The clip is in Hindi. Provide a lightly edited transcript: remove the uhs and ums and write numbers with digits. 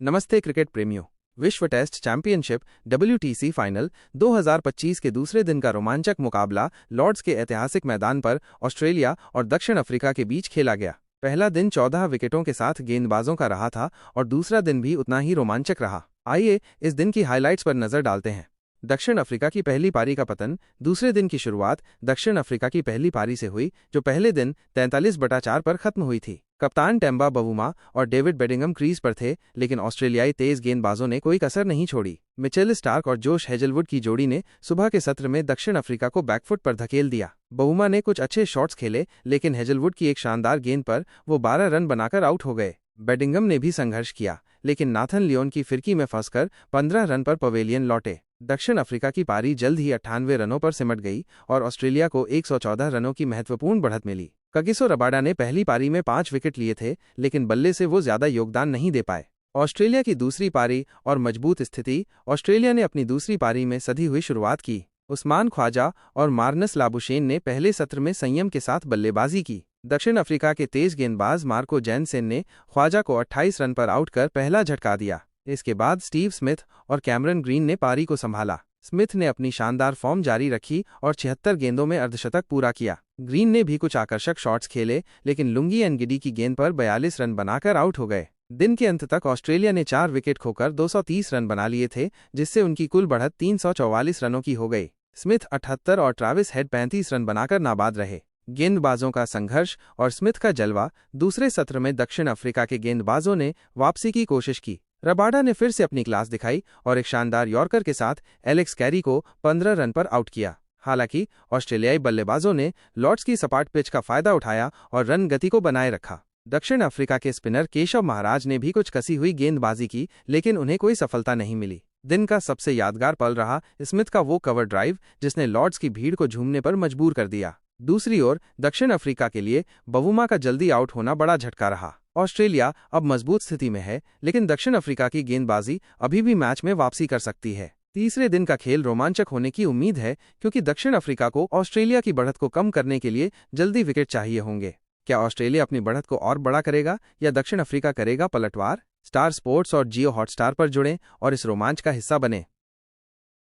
नमस्ते क्रिकेट प्रेमियों। विश्व टेस्ट चैंपियनशिप WTC फाइनल 2025 के दूसरे दिन का रोमांचक मुकाबला लॉर्ड्स के ऐतिहासिक मैदान पर ऑस्ट्रेलिया और दक्षिण अफ्रीका के बीच खेला गया। पहला दिन 14 विकेटों के साथ गेंदबाजों का रहा था और दूसरा दिन भी उतना ही रोमांचक रहा। आइए इस दिन की हाइलाइट्स पर नजर डालते हैं। दक्षिण अफ्रीका की पहली पारी का पतन। दूसरे दिन की शुरुआत दक्षिण अफ्रीका की पहली पारी से हुई, जो पहले दिन 43/4 पर खत्म हुई थी। कप्तान टेम्बा बवुमा और डेविड बेडिंगम क्रीज पर थे, लेकिन ऑस्ट्रेलियाई तेज गेंदबाजों ने कोई कसर नहीं छोड़ी। मिचेल स्टार्क और जोश हेजलवुड की जोड़ी ने सुबह के सत्र में दक्षिण अफ्रीका को बैकफुट पर धकेल दिया। बवुमा ने कुछ अच्छे शॉट्स खेले, लेकिन हेजलवुड की एक शानदार गेंद पर वो 12 रन बनाकर आउट हो गए। बेडिंगम ने भी संघर्ष किया, लेकिन नाथन लियोन की फिरकी में फंसकर 15 रन पर पवेलियन लौटे। दक्षिण अफ्रीका की पारी जल्द ही 98 रनों पर सिमट गई और ऑस्ट्रेलिया को 114 रनों की महत्वपूर्ण बढ़त मिली। कगिसो रबाडा ने पहली पारी में 5 विकेट लिए थे, लेकिन बल्ले से वो ज्यादा योगदान नहीं दे पाए। ऑस्ट्रेलिया की दूसरी पारी और मजबूत स्थिति। ऑस्ट्रेलिया ने अपनी दूसरी पारी में सधी हुई शुरुआत की। उस्मान ख्वाजा और मार्नस लाबुशेन ने पहले सत्र में संयम के साथ बल्लेबाजी की। दक्षिण अफ्रीका के तेज गेंदबाज मार्को जैनसेन ने ख्वाजा को 28 रन पर आउट कर पहला झटका दिया। इसके बाद स्टीव स्मिथ और कैमरन ग्रीन ने पारी को संभाला। स्मिथ ने अपनी शानदार फॉर्म जारी रखी और 76 गेंदों में अर्धशतक पूरा किया। ग्रीन ने भी कुछ आकर्षक शॉट्स खेले, लेकिन लुंगी एनगिडी की गेंद पर 42 रन बनाकर आउट हो गए। दिन के अंत तक ऑस्ट्रेलिया ने 4 विकेट खोकर 230 रन बना लिए थे, जिससे उनकी कुल बढ़त 344 रनों की हो गई। स्मिथ 78 और ट्रैविस हेड 35 रन बनाकर नाबाद रहे। गेंदबाजों का संघर्ष और स्मिथ का जलवा। दूसरे सत्र में दक्षिण अफ्रीका के गेंदबाजों ने वापसी की कोशिश की। रबाडा ने फिर से अपनी क्लास दिखाई और एक शानदार यॉर्कर के साथ एलेक्स कैरी को 15 रन पर आउट किया। हालांकि ऑस्ट्रेलियाई बल्लेबाजों ने लॉर्ड्स की सपाट पिच का फायदा उठाया और रन गति को बनाए रखा। दक्षिण अफ्रीका के स्पिनर केशव महाराज ने भी कुछ कसी हुई गेंदबाजी की, लेकिन उन्हें कोई सफलता नहीं मिली। दिन का सबसे यादगार पल रहा स्मिथ का वो कवर ड्राइव, जिसने लॉर्ड्स की भीड़ को झूमने पर मजबूर कर दिया। दूसरी ओर दक्षिण अफ्रीका के लिए बवुमा का जल्दी आउट होना बड़ा झटका रहा। ऑस्ट्रेलिया अब मजबूत स्थिति में है, लेकिन दक्षिण अफ्रीका की गेंदबाजी अभी भी मैच में वापसी कर सकती है। तीसरे दिन का खेल रोमांचक होने की उम्मीद है, क्योंकि दक्षिण अफ्रीका को ऑस्ट्रेलिया की बढ़त को कम करने के लिए जल्दी विकेट चाहिए होंगे। क्या ऑस्ट्रेलिया अपनी बढ़त को और बड़ा करेगा या दक्षिण अफ्रीका करेगा पलटवार? स्टार स्पोर्ट्स और जियो हॉटस्टार पर जुड़ें और इस रोमांच का हिस्सा बने।